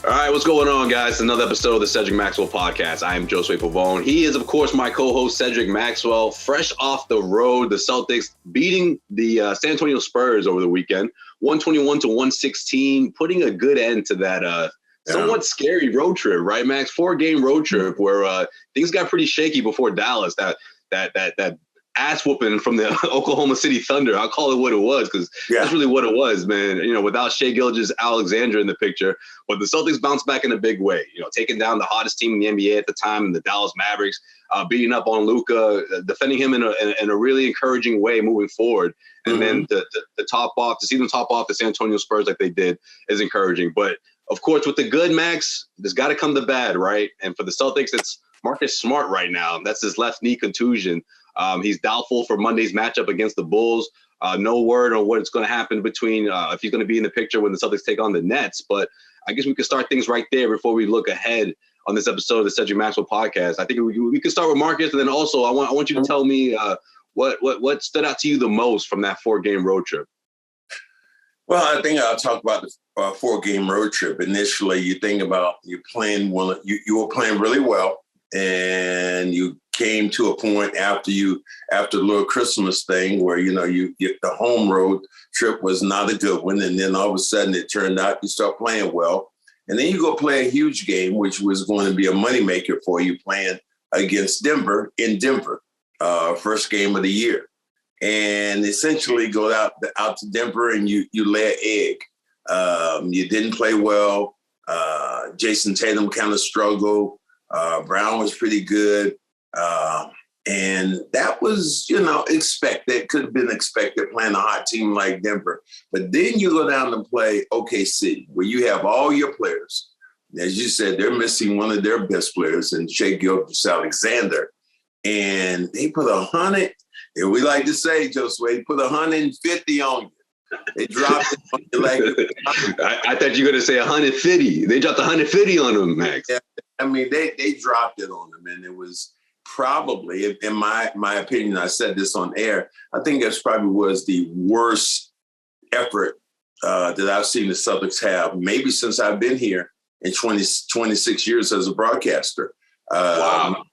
All right, what's going on, guys? Another episode of the Cedric Maxwell podcast. I am Josue. He is, of course, my co-host, Cedric Maxwell, fresh off the road. The Celtics beating the San Antonio Spurs over the weekend, 121-116, putting a good end to that somewhat scary road trip, right, Max? 4-game road trip where things got pretty shaky before Dallas. That ass whooping from the Oklahoma City Thunder. I'll call it what it was because that's really what it was, man. You know, without Shai Gilgeous-Alexander in the picture, but the Celtics bounced back in a big way. You know, taking down the hottest team in the NBA at the time, the Dallas Mavericks, beating up on Luka, defending him in a really encouraging way moving forward. And then to see them top off the San Antonio Spurs like they did is encouraging. But of course, with the good, Max, there's got to come the bad, right? And for the Celtics, it's Marcus Smart right now. That's his left knee contusion. He's doubtful for Monday's matchup against the Bulls. No word on what's going to happen between if he's going to be in the picture when the Celtics take on the Nets. But I guess we could start things right there before we look ahead on this episode of the Cedric Maxwell podcast. I think we could start with Marcus, and then also I want you to tell me what stood out to you the most from that 4-game road trip. Well, I think I'll talk about the 4-game road trip. Initially, you think about you playing well. You were playing really well, and you came to a point after the little Christmas thing where, the home road trip was not a good one. And then all of a sudden it turned out you start playing well. And then you go play a huge game, which was going to be a moneymaker for you, playing against Denver in Denver, first game of the year. And essentially go out to Denver and you lay an egg. You didn't play well. Jason Tatum kind of struggled. Brown was pretty good. And that was, expected, could have been expected playing a hot team like Denver. But then you go down to play OKC, where you have all your players. As you said, they're missing one of their best players in Shai Gilgeous-Alexander. And they put 100, and we like to say, Josue, put 150 on you. They dropped it on you like I thought you were going to say 150. They dropped 150 on them, Max. Yeah, I mean, they dropped it on them, and it was probably, in my opinion, I said this on air, I think this probably was the worst effort that I've seen the Celtics have, maybe since I've been here in 26 years as a broadcaster. Wow.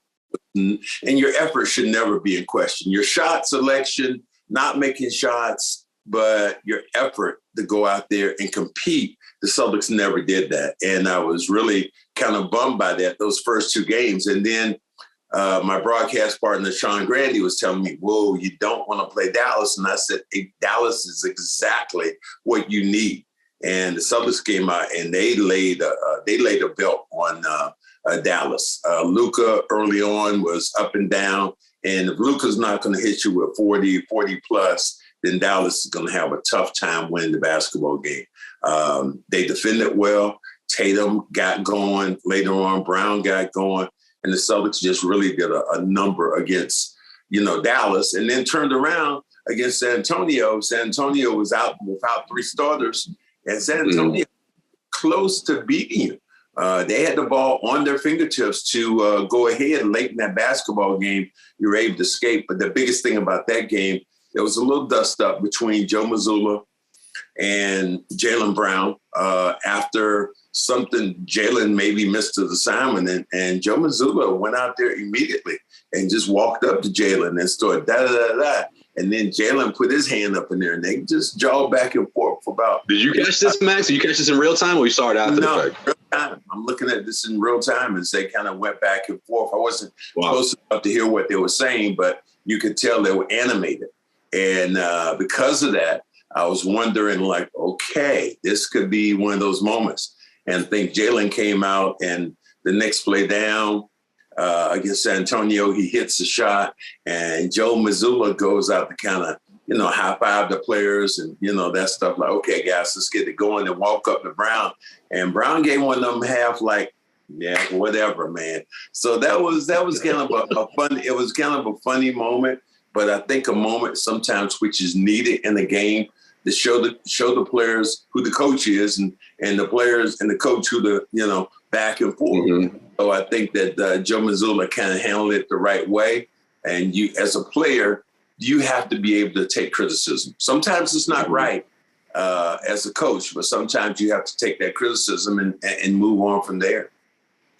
And your effort should never be in question. Your shot selection, not making shots, but your effort to go out there and compete, the Celtics never did that. And I was really kind of bummed by that, those first 2 games. And then my broadcast partner, Sean Grande, was telling me, whoa, you don't want to play Dallas. And I said, hey, Dallas is exactly what you need. And the Celtics came out and they laid a belt on Dallas. Luka early on was up and down. And if Luka's not going to hit you with 40 plus, then Dallas is going to have a tough time winning the basketball game. They defended well. Tatum got going. Later on, Brown got going. And the Celtics just really did a number against, Dallas, and then turned around against San Antonio. San Antonio was out without 3 starters, and San Antonio close to beating you. They had the ball on their fingertips to go ahead late in that basketball game. You were able to escape. But the biggest thing about that game, there was a little dust up between Joe Mazzulla and Jaylen Brown after something Jaylen maybe missed his assignment, and Joe Mazzulla went out there immediately and just walked up to Jaylen and started da-da-da-da. And then Jaylen put his hand up in there, and they just jogged back and forth for about... Did you catch this, Max? Did you catch this in real time, or you saw it after the fact? Real time. I'm looking at this in real time as they kind of went back and forth. I wasn't close enough to hear what they were saying, but you could tell they were animated. And because of that, I was wondering, like, okay, this could be one of those moments. And I think Jaylen came out, and the next play down against San Antonio, he hits the shot, and Joe Mazzulla goes out to kind of, high five the players and, that stuff like, okay, guys, let's get it going, and walk up to Brown. And Brown gave one of them half like, yeah, whatever, man. So that was kind of it was kind of a funny moment, but I think a moment sometimes which is needed in a game to show the players who the coach is and the players and the coach who the, back and forth. Mm-hmm. So I think that Joe Mazzulla kind of handled it the right way. And you, as a player, you have to be able to take criticism. Sometimes it's not right, as a coach, but sometimes you have to take that criticism and move on from there.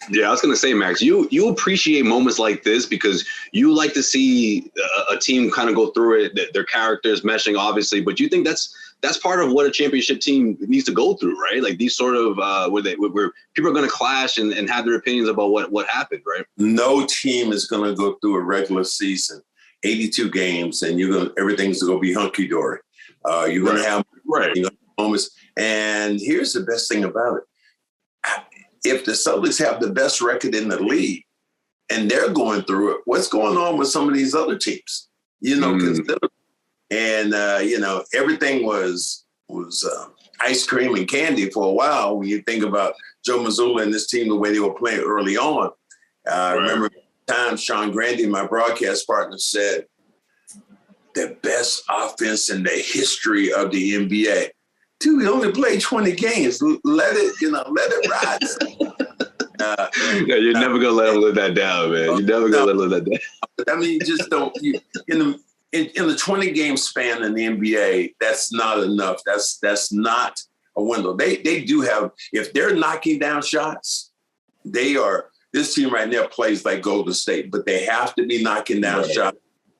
Yeah, I was going to say, Max, you appreciate moments like this because you like to see a team kind of go through it, their characters meshing, obviously, but you think that's part of what a championship team needs to go through, right? Like these sort of where people are going to clash and have their opinions about what happened, right? No team is going to go through a regular season, 82 games, and everything's going to be hunky dory. You're going to have moments, and here's the best thing about it. If the Celtics have the best record in the league and they're going through it, what's going on with some of these other teams? Everything was ice cream and candy for a while when you think about Joe Mazzulla and this team, the way they were playing early on. I remember times Sean Grande, my broadcast partner, said, the best offense in the history of the NBA. Dude, we only played 20 games. Let it ride. You're never gonna let him live that down, man. You're never gonna let him live that down. I mean, you just don't. In the 20 game span in the NBA, that's not enough. That's not a window. They do have. If they're knocking down shots, this team right now plays like Golden State, but they have to be knocking down shots.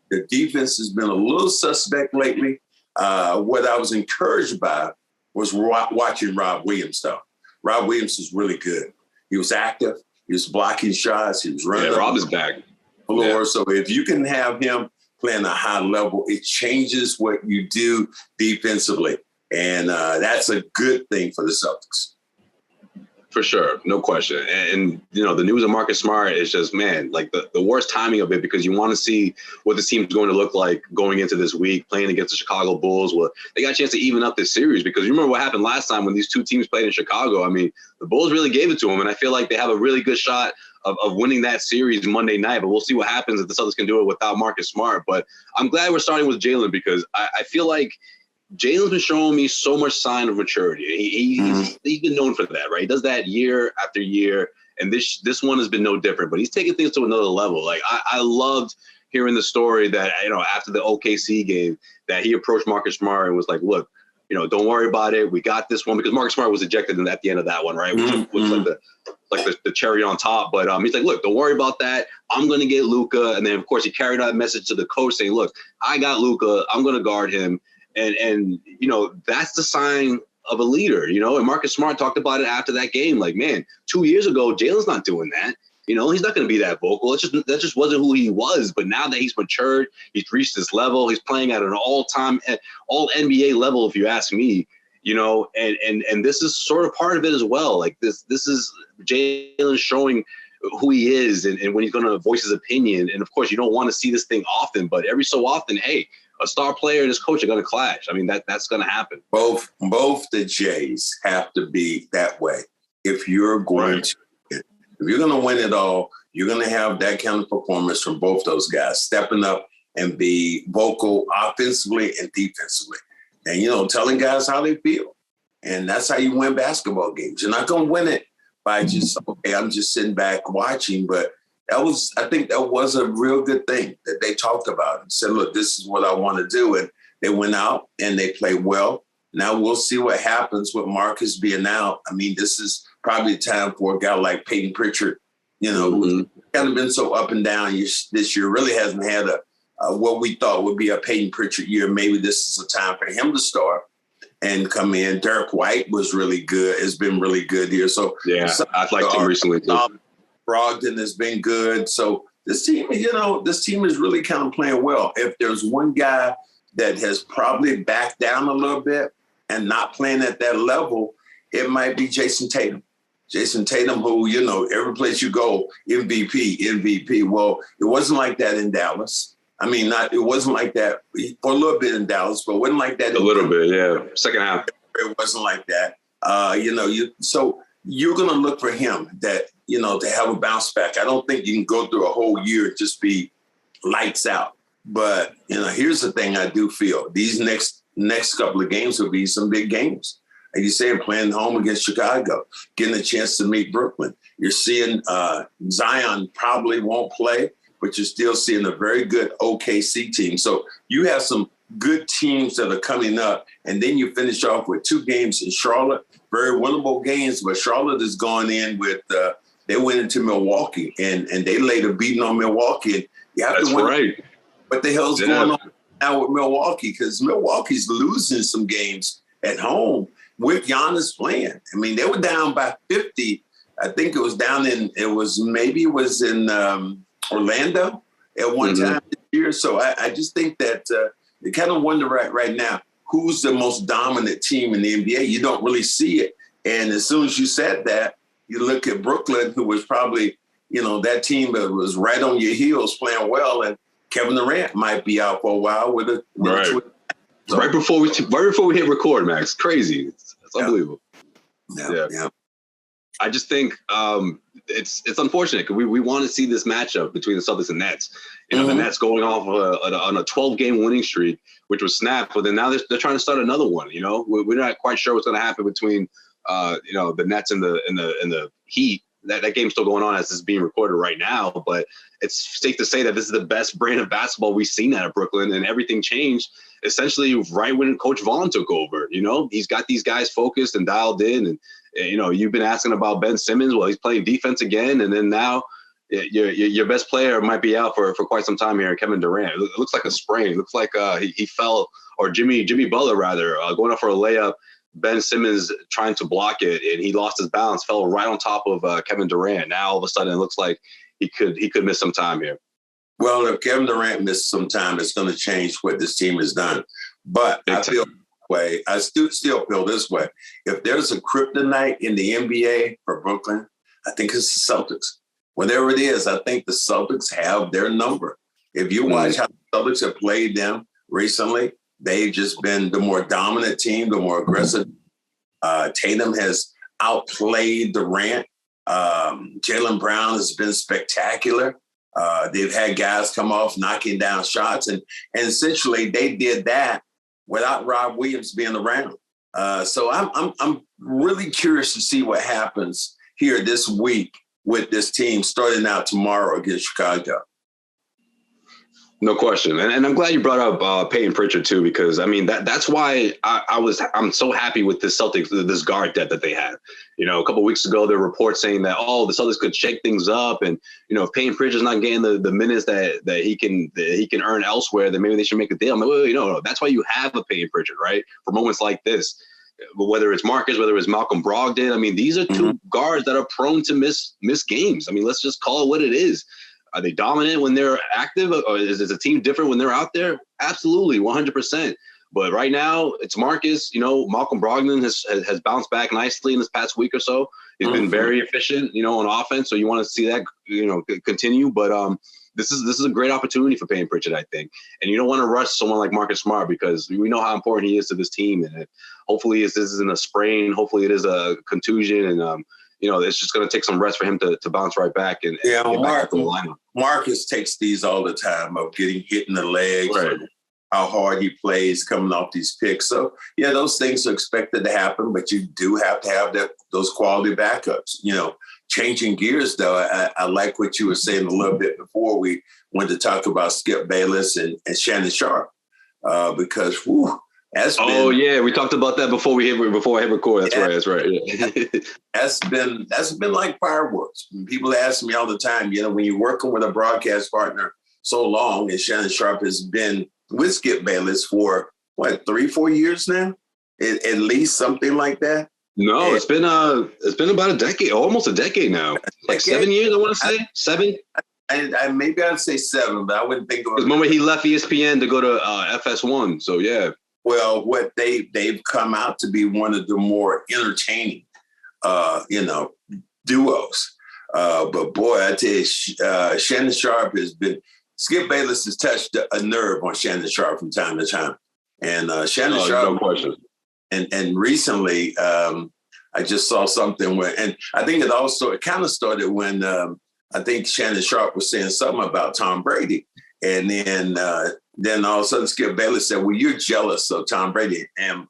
The defense has been a little suspect lately. What I was encouraged by was watching Rob Williams, though. Rob Williams is really good. He was active. He was blocking shots. He was running. Yeah, Rob is back. Floor. Yeah. So if you can have him playing a high level, it changes what you do defensively. And that's a good thing for the Celtics. For sure. No question. And the news of Marcus Smart is just, man, like the worst timing of it because you want to see what this team's going to look like going into this week, playing against the Chicago Bulls. Well, they got a chance to even up this series because you remember what happened last time when these two teams played in Chicago. I mean, the Bulls really gave it to them, and I feel like they have a really good shot of winning that series Monday night. But we'll see what happens if the Celtics can do it without Marcus Smart. But I'm glad we're starting with Jaylen because I feel like Jaylen's been showing me so much sign of maturity. He's been known for that, right? He does that year after year, and this one has been no different. But he's taking things to another level. Like I loved hearing the story that after the OKC game that he approached Marcus Smart and was like, "Look, don't worry about it. We got this one," because Marcus Smart was ejected at the end of that one, right? Which was like the cherry on top. But he's like, "Look, don't worry about that. I'm going to get Luka," and then of course he carried out a message to the coach saying, "Look, I got Luka. I'm going to guard him." And that's the sign of a leader, and Marcus Smart talked about it after that game. Like, man, 2 years ago, Jaylen's not doing that. He's not going to be that vocal. That just wasn't who he was. But now that he's matured, he's reached this level. He's playing at an all NBA level, if you ask me, and this is sort of part of it as well. Like this is Jaylen showing who he is and when he's going to voice his opinion. And of course, you don't want to see this thing often, but every so often, hey, a star player and his coach are going to clash. I mean, that's going to happen. Both the Jays have to be that way. If you're going to win it all, you're going to have that kind of performance from both those guys, stepping up and be vocal offensively and defensively. And, telling guys how they feel. And that's how you win basketball games. You're not going to win it by I'm just sitting back watching, but I think that was a real good thing that they talked about and said, look, this is what I want to do. And they went out and they played well. Now we'll see what happens with Marcus being out. I mean, this is probably a time for a guy like Peyton Pritchard, who's kind of been so up and down this year, really hasn't had what we thought would be a Peyton Pritchard year. Maybe this is a time for him to start and come in. Derek White was really good, has been really good here. So yeah, I've liked him recently too. Brogdon has been good. So this team is really kind of playing well. If there's one guy that has probably backed down a little bit and not playing at that level, it might be Jason Tatum. Jason Tatum, who, every place you go, MVP. Well, it wasn't like that in Dallas. I mean, it wasn't like that for a little bit in Dallas, but it wasn't like that. A little bit, yeah. Second half. It wasn't like that. So you're going to look for him to have a bounce back. I don't think you can go through a whole year and just be lights out. But, here's the thing I do feel. These next couple of games will be some big games. Like you say, playing home against Chicago, getting a chance to meet Brooklyn. You're seeing Zion probably won't play, but you're still seeing a very good OKC team. So you have some good teams that are coming up. And then you finish off with 2 games in Charlotte, very winnable games, but Charlotte has gone in with, they went into Milwaukee and they laid a beating on Milwaukee. And you have That's to wonder right. what the hell's going on now with Milwaukee, because Milwaukee's losing some games at home with Giannis playing. I mean, they were down by 50. I think it was in Orlando at one time this year. So I just think that you kind of wonder right now, who's the most dominant team in the NBA? You don't really see it. And as soon as you said that, you look at Brooklyn, who was probably, that team that was right on your heels playing well, and Kevin Durant might be out for a while with a So, right before we hit record, Max. Crazy. It's unbelievable. Yeah. I just think it's unfortunate because we want to see this matchup between the Celtics and Nets. The Nets going off on a 12-game winning streak, which was snapped, but then now they're trying to start another one. We're not quite sure what's going to happen between the Nets and the Heat. That game's still going on as this is being recorded right now, but it's safe to say that this is the best brand of basketball we've seen out of Brooklyn, and everything changed essentially right when Coach Vaughn took over. He's got these guys focused and dialed in, and you've been asking about Ben Simmons. Well, he's playing defense again, and then now your best player might be out for quite some time here, Kevin Durant. It looks like a sprain. It looks like he fell, or Jimmy Butler rather, going up for a layup. Ben Simmons trying to block it, and he lost his balance, fell right on top of Kevin Durant. Now all of a sudden it looks like he could miss some time here. Well, if Kevin Durant missed some time, it's going to change what this team has done. But I still feel this way. If there's a kryptonite in the NBA for Brooklyn, I think it's the Celtics. Whatever it is, I think the Celtics have their number. If you watch how the Celtics have played them recently, they've just been the more dominant team, the more aggressive. Tatum has outplayed Durant. Jaylen Brown has been spectacular. They've had guys come off knocking down shots, and essentially they did that without Rob Williams being around. So I'm really curious to see what happens here this week with this team starting out tomorrow against Chicago. No question. And I'm glad you brought up Peyton Pritchard too, because I mean, that's why I'm so happy with this Celtics, this guard depth that they have. A couple of weeks ago, there were reports saying that, the Celtics could shake things up. And, if Peyton Pritchard's not getting the minutes that he can earn elsewhere, then maybe they should make a deal. I'm like, well, that's why you have a Peyton Pritchard, right? For moments like this, whether it's Marcus, whether it's Malcolm Brogdon. I mean, these are two guards that are prone to miss games. I mean, let's just call it what it is. Are they dominant when they're active, or is the team different when they're out there? Absolutely, 100%. But right now, it's Marcus. Malcolm Brogdon has bounced back nicely in this past week or so. He's been very efficient, on offense. So you want to see that, continue. But this is a great opportunity for Peyton Pritchard, I think. And you don't want to rush someone like Marcus Smart, because we know how important he is to this team. And hopefully this isn't a sprain. Hopefully it is a contusion, and it's just going to take some rest for him to bounce right back and get back to the lineup. Marcus takes these all the time of getting hit in the legs, right, how hard he plays coming off these picks. So, those things are expected to happen, but you do have to have those quality backups. Changing gears, though, I like what you were saying a little bit before we went to talk about Skip Bayless and Shannon Sharpe, because, we talked about that before I hit record. That's right. Yeah. That's been like fireworks. People ask me all the time, when you're working with a broadcast partner so long, and Shannon Sharpe has been with Skip Bayless for 3-4 years now, at least something like that. No, and it's been about a decade, almost a decade now. Like 7 years, I want to say 7. I maybe I'd say 7, but I wouldn't think of it. Remember, he left ESPN to go to FS1. So yeah. Well, what they've come out to be one of the more entertaining, duos. But boy, I tell you, Shannon Sharpe Skip Bayless has touched a nerve on Shannon Sharpe from time to time. And Shannon Sharpe, no question. And recently, I just saw something and I think it kind of started when I think Shannon Sharpe was saying something about Tom Brady. And then all of a sudden Skip Bayless said, well, you're jealous of Tom Brady. And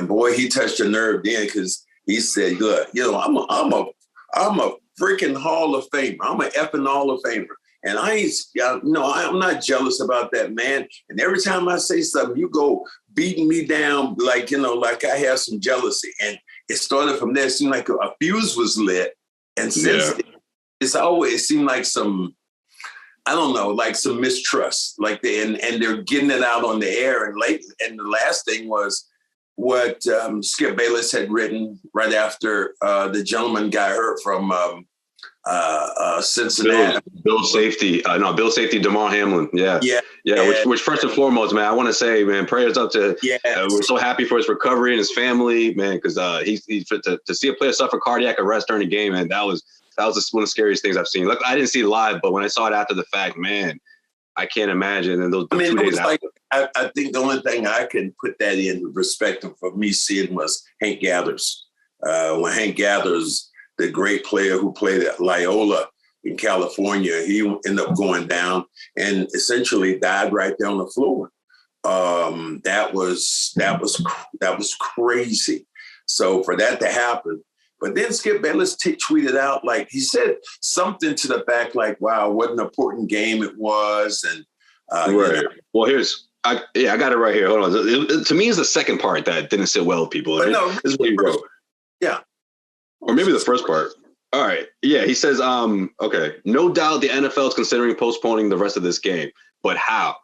boy, he touched a nerve then, because he said, look, I'm a freaking Hall of Famer. I'm an effing Hall of Famer. And I'm not jealous about that, man. And every time I say something, you go beating me down like I have some jealousy. And it started from there. It seemed like a fuse was lit. And since it seemed like some, I don't know, like some mistrust. Like and they're getting it out on the air. And the last thing was what Skip Bayless had written right after the gentleman got hurt from Cincinnati. Bill safety, Damar Hamlin. Yeah. Which first and foremost, man, I want to say, man, prayers up to. Yeah. We're so happy for his recovery and his family, man, because he's to see a player suffer cardiac arrest during the game, man. That was one of the scariest things I've seen. Look, I didn't see it live, but when I saw it after the fact, man, I can't imagine. And those 2 days after. I think the only thing I can put that in perspective for me seeing was Hank Gathers. When Hank Gathers, the great player who played at Loyola in California, he ended up going down and essentially died right there on the floor. That was crazy. So for that to happen, but then Skip Bayless tweeted out, like he said something to the fact like, "Wow, what an important game it was." And right. Well, I got it right here. Hold on. To me, it's the second part that didn't sit well with people. But no, this is what he wrote. Yeah. Or maybe the first part. All right. Yeah, he says, okay, no doubt the NFL is considering postponing the rest of this game. But how?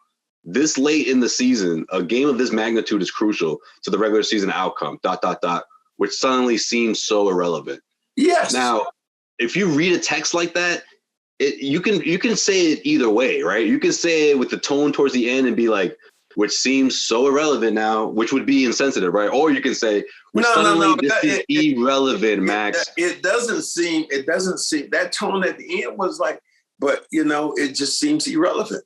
This late in the season, a game of this magnitude is crucial to the regular season outcome, ... which suddenly seems so irrelevant. Yes. Now, if you read a text like that, you can say it either way, right? You can say it with the tone towards the end and be like, which seems so irrelevant now, which would be insensitive, right? Or you can say, this is irrelevant, Max. It doesn't seem, that tone at the end was like, but, it just seems irrelevant.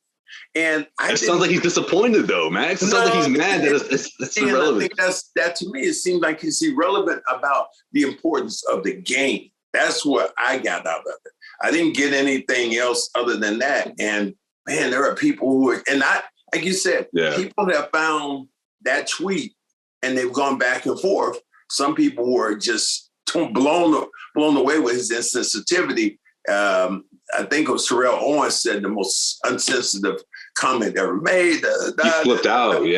And it sounds like he's disappointed, though, Max. It sounds like he's mad that it's irrelevant. I think that to me, it seems like he's irrelevant about the importance of the game. That's what I got out of it. I didn't get anything else other than that. And, man, there are people who are, and like you said, people have found that tweet and they've gone back and forth. Some people were just blown away with his insensitivity. I think it was Terrell Owens said the most unsensitive comment ever made. He flipped out. He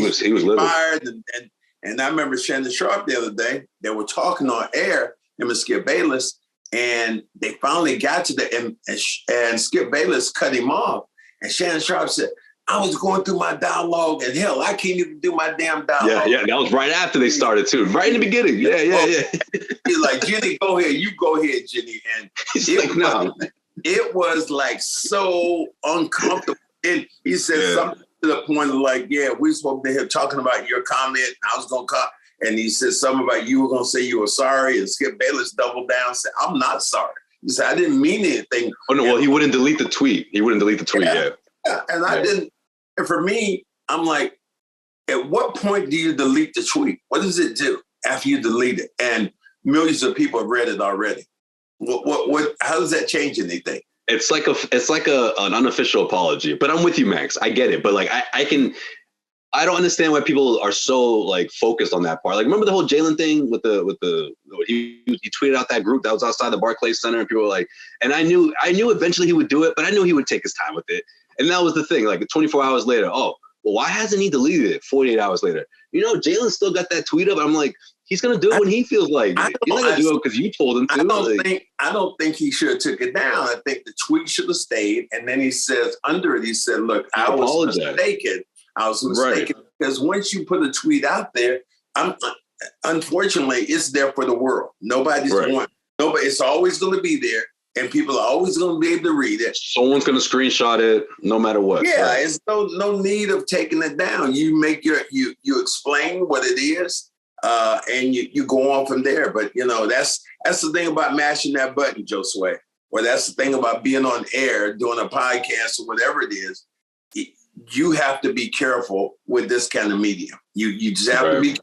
was livid. And I remember Shannon Sharpe the other day. They were talking on air, him and Skip Bayless, and they finally got to and Skip Bayless cut him off. And Shannon Sharpe said, I was going through my dialogue, and hell, I can't even do my damn dialogue. Yeah, that was right after they started, too. Right in the beginning. Yeah. He's like, Jenny, go ahead. You go ahead, Jenny. And it was like so uncomfortable. And he said something to the point of like, we spoke to him talking about your comment. And I was going to cut. And he said something about you were going to say you were sorry. And Skip Bayless doubled down and said, I'm not sorry. He said, I didn't mean anything. Oh, no, well, he wouldn't delete the tweet. Yeah. And I didn't. And for me, I'm like, at what point do you delete the tweet? What does it do after you delete it? And millions of people have read it already. What? How does that change anything? It's like an unofficial apology. But I'm with you, Max. I get it. But like, I don't understand why people are so like focused on that part. Like, remember the whole Jaylen thing with he tweeted out that group that was outside the Barclays Center, and people were like, and I knew eventually he would do it, but I knew he would take his time with it. And that was the thing. Like 24 hours later, well, why hasn't he deleted it? 48 hours later, Jaylen still got that tweet up. I'm like, he's gonna do it when he feels like it. He's not gonna do it because you told him to. I don't think he should have took it down. I think the tweet should have stayed. And then he says under it, he said, "Look, I was mistaken. Because once you put a tweet out there, unfortunately, it's there for the world. Nobody's going. Nobody. It's always going to be there." And people are always going to be able to read it. Someone's going to screenshot it, no matter what. Yeah, it's no need of taking it down. You make you explain what it is, and you go on from there. But that's the thing about mashing that button, Josue. Or that's the thing about being on air, doing a podcast or whatever it is. You have to be careful with this kind of medium. You just have to be,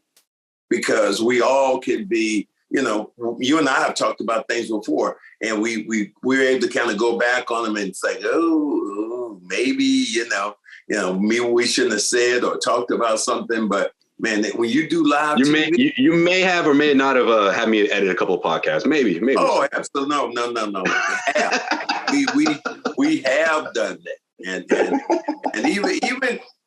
because we all can be. You and I have talked about things before, and we're able to kind of go back on them and say, maybe, maybe we shouldn't have said or talked about something. But man, when you do live TV, you may have or may not have had me edit a couple of podcasts. Maybe. Oh, absolutely. No. We have done that. And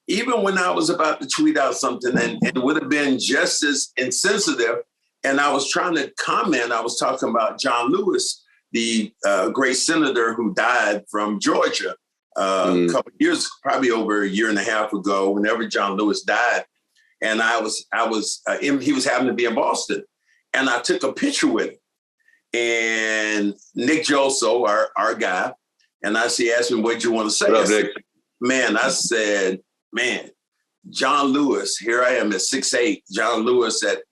even when I was about to tweet out something and it would have been just as insensitive, and I was trying to comment, I was talking about John Lewis, the great senator who died from Georgia a couple of years, probably over a year and a half ago, whenever John Lewis died. And he was having to be in Boston. And I took a picture with him. And Nick Josue, our guy, and he asked me, what you want to say? What up, Nick? I said, John Lewis, here I am at 6'8", John Lewis at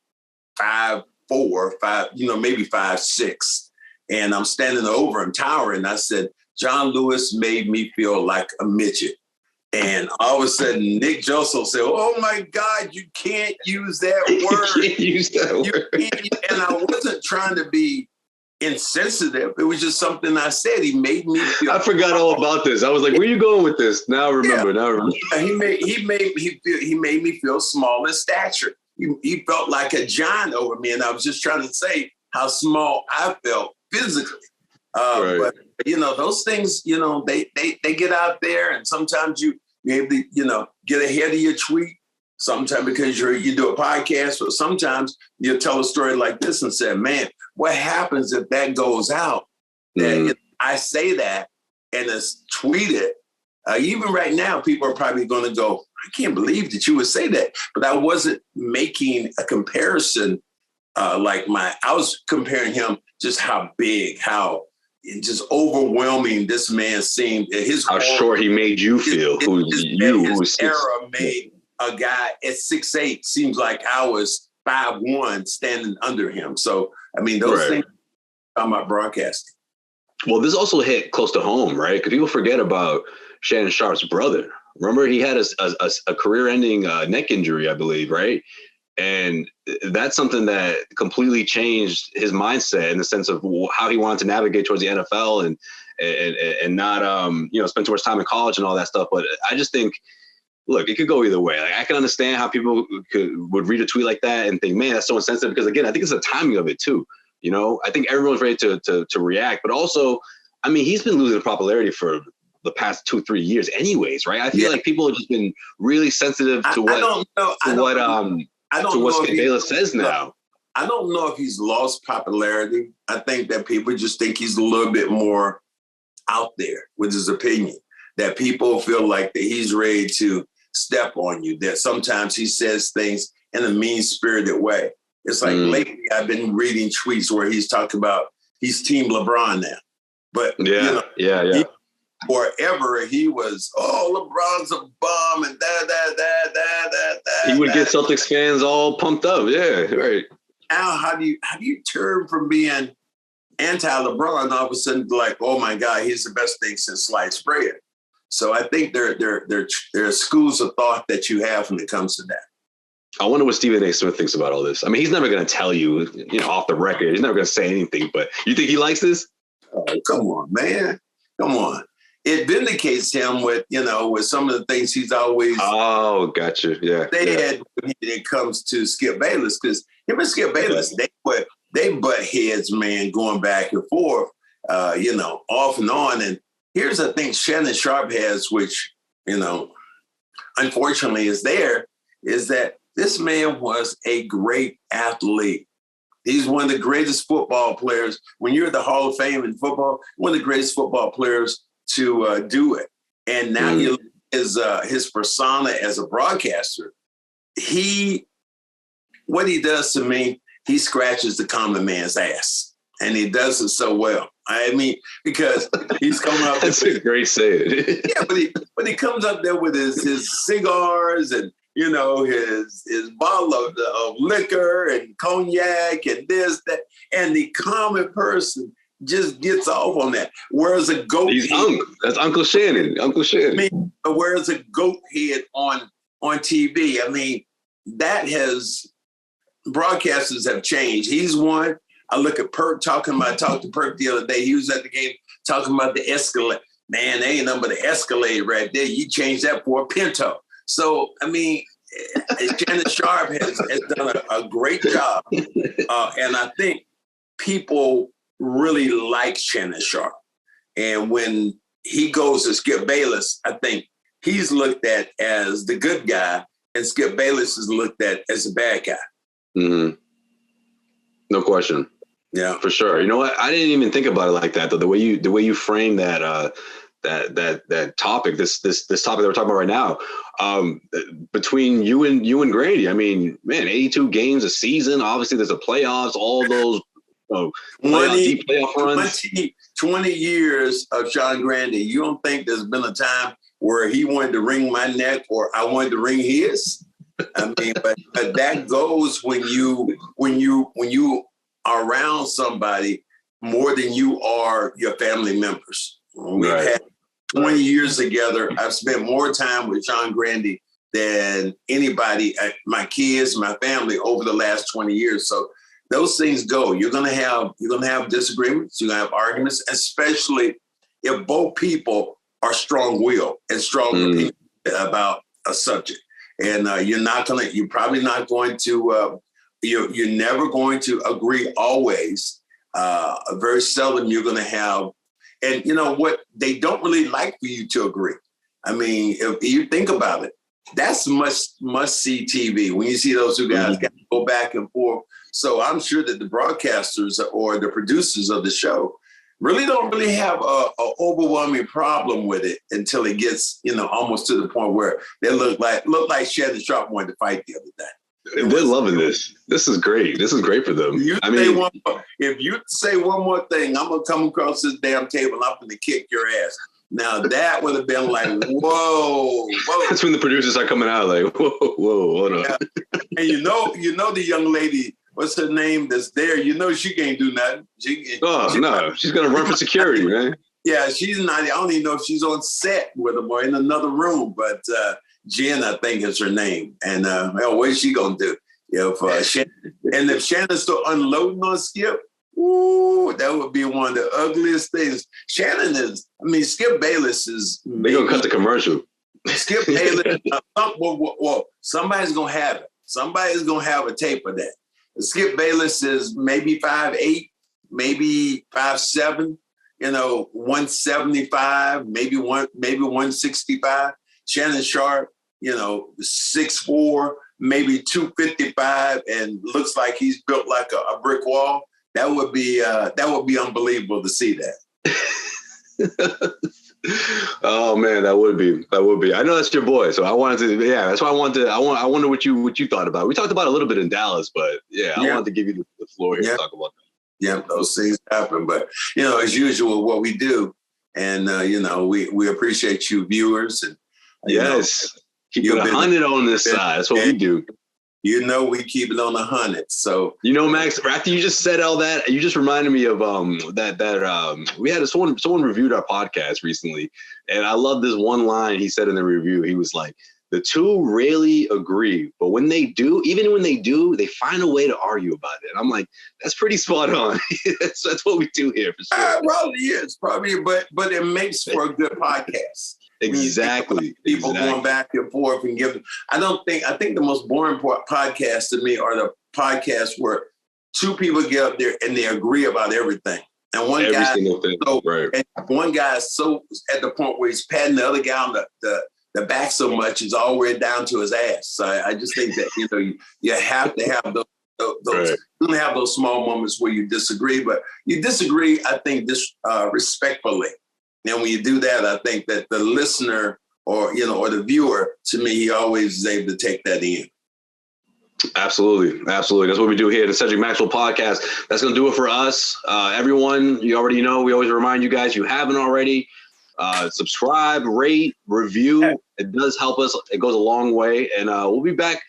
5'4", maybe 5'6". And I'm standing over him, towering. I said, John Lewis made me feel like a midget. And all of a sudden, Nick Josue said, oh, my God, you can't use that word. You can't use that word. And I wasn't trying to be insensitive. It was just something I said. He made me feel. I forgot all about this. I was like, where are you going with this? Now I remember. He made me feel small in stature. He felt like a giant over me. And I was just trying to say how small I felt physically. Right. But those things, they get out there, and sometimes you're able to, get ahead of your tweet. Sometimes because you do a podcast, or sometimes you tell a story like this and say, man, what happens if that goes out? That I say that and it's tweeted. Even right now, people are probably going to go, I can't believe that you would say that. But I wasn't making a comparison I was comparing him just how big, how just overwhelming this man seemed. How short he made you feel. His era made a guy at 6'8" seems like I was 5'1" standing under him. So, those things talking about broadcasting. Well, this also hit close to home, right? Because people forget about Shannon Sharpe's brother. Remember, he had a career-ending neck injury, I believe, right? And that's something that completely changed his mindset in the sense of how he wanted to navigate towards the NFL and not, spend too much time in college and all that stuff. But I just think, look, it could go either way. Like, I can understand how people would read a tweet like that and think, man, that's so insensitive. Because again, I think it's the timing of it too. I think everyone's ready to react, but also, he's been losing popularity for the past 2-3 years anyways, right? I feel like people have just been really sensitive to what Bayless says now. I don't know if he's lost popularity. I think that people just think he's a little bit more out there with his opinion, that people feel like that he's ready to step on you, that sometimes he says things in a mean-spirited way. It's like lately I've been reading tweets where he's talking about he's Team LeBron now. But forever he was, LeBron's a bum and He would get Celtics fans all pumped up. Yeah, right. Now, how do you turn from being anti-LeBron and all of a sudden like, oh my God, he's the best thing since sliced bread? So I think there are schools of thought that you have when it comes to that. I wonder what Stephen A. Smith thinks about all this. He's never going to tell you, off the record. He's never going to say anything. But you think he likes this? Oh, come on, man. Come on. It vindicates him with some of the things he's always. Oh, gotcha. Yeah. Said when it comes to Skip Bayless, because him and Skip Bayless, they butt heads, man, going back and forth, off and on. And here's the thing Shannon Sharpe has, which, unfortunately is that this man was a great athlete. He's one of the greatest football players. When you're at the Hall of Fame in football, one of the greatest football players to do it. And now his persona as a broadcaster, what he does to me, he scratches the common man's ass. And he does it so well. Because he's coming up. That's a great saying. Yeah, but he comes up there with his cigars and his bottle of liquor and cognac and this, that, and the common person just gets off on that. Whereas a goat head, that's Uncle Shannon. Whereas a goat head on TV, broadcasters have changed. He's one. I look at Perk I talked to Perk the other day. He was at the game talking about the Escalade. Man, there ain't nothing but an Escalade right there. You change that for a Pinto. So, Shannon Sharpe has done a great job. And I think people really like Shannon Sharpe. And when he goes to Skip Bayless, I think he's looked at as the good guy, and Skip Bayless is looked at as the bad guy. Mm-hmm. No question. Yeah, for sure. You know what? I didn't even think about it like that, though. The way you frame that topic, this topic that we're talking about right now, between you and Grady. I mean, man, 82 games a season. Obviously, there's a playoffs. All those deep playoff runs. 20 years of Sean Grande. You don't think there's been a time where he wanted to wring my neck or I wanted to wring his? I mean, but that goes when you are around somebody more than you are your family members. We've had 20 years together. I've spent more time with Sean Grande than anybody, my kids, my family, over the last 20 years. So those things go. You're gonna have disagreements. You're gonna have arguments, especially if both people are strong-willed and strong about a subject. And you're probably not going to. You're never going to agree always. Very seldom you're going to have. And you know what? They don't really like for you to agree. I mean, if you think about it, that's must-see TV. When you see those two guys got to go back and forth. So I'm sure that the broadcasters or the producers of the show don't really have a overwhelming problem with it until it gets, almost to the point where they look like Shannon Sharpe wanted to fight the other day. They're loving this. This is great. This is great for them. If you say one more thing, I'm going to come across this damn table and I'm going to kick your ass. Now that would have been like, whoa. That's when the producers are coming out like, whoa, hold on. Yeah. And you know the young lady, what's her name that's there? She can't do nothing. She's going to run for security, man. Yeah, she's not. I don't even know if she's on set with them or in another room, but Jen, I think is her name. And what is she going to do? If Shannon's still unloading on Skip, ooh, that would be one of the ugliest things. Skip Bayless is... They're going to cut the commercial. Skip Bayless, somebody's going to have it. Somebody's going to have a tape of that. Skip Bayless is maybe 5'8", maybe 5'7", 175, maybe 165. Shannon Sharpe, 6'4", maybe 255, and looks like he's built like a brick wall. That would be unbelievable to see that. Oh man, that would be. I know that's your boy, so I wanted to. Yeah, that's why I wanted to. I wonder what you thought about it. We talked about it a little bit in Dallas, but I wanted to give you the floor here to talk about that. Yeah, those things happen, but as usual, what we do, and we appreciate you viewers, and keep it 100 on this side. That's what we do. We keep it on 100. So Max, after you just said all that, you just reminded me of that we had someone reviewed our podcast recently, and I love this one line he said in the review. He was like, "The two rarely agree, but when they do, they find a way to argue about it." And I'm like, that's pretty spot on. that's what we do here for sure. It probably is, but it makes for a good podcast. Exactly. People going back and forth and giving. I think the most boring podcasts to me are the podcasts where two people get up there and they agree about everything. And one guy is so at the point where he's patting the other guy on the back so much it's all the way down to his ass. So I just think that you have to have those. You're gonna have those small moments where you disagree, but you disagree, I think, respectfully. And when you do that, I think that the listener or the viewer, to me, he always is able to take that in. Absolutely. That's what we do here at the Cedric Maxwell podcast. That's going to do it for us. Everyone, you already know, we always remind you guys, you haven't already, subscribe, rate, review. It does help us. It goes a long way. And we'll be back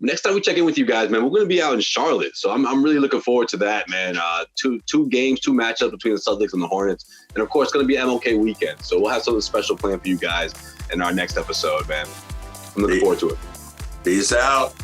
next time we check in with you guys, man. We're going to be out in Charlotte. So I'm really looking forward to that, man. Two matchups between the Celtics and the Hornets. And, of course, it's going to be MLK weekend. So we'll have something special planned for you guys in our next episode, man. I'm looking forward to it. Peace out.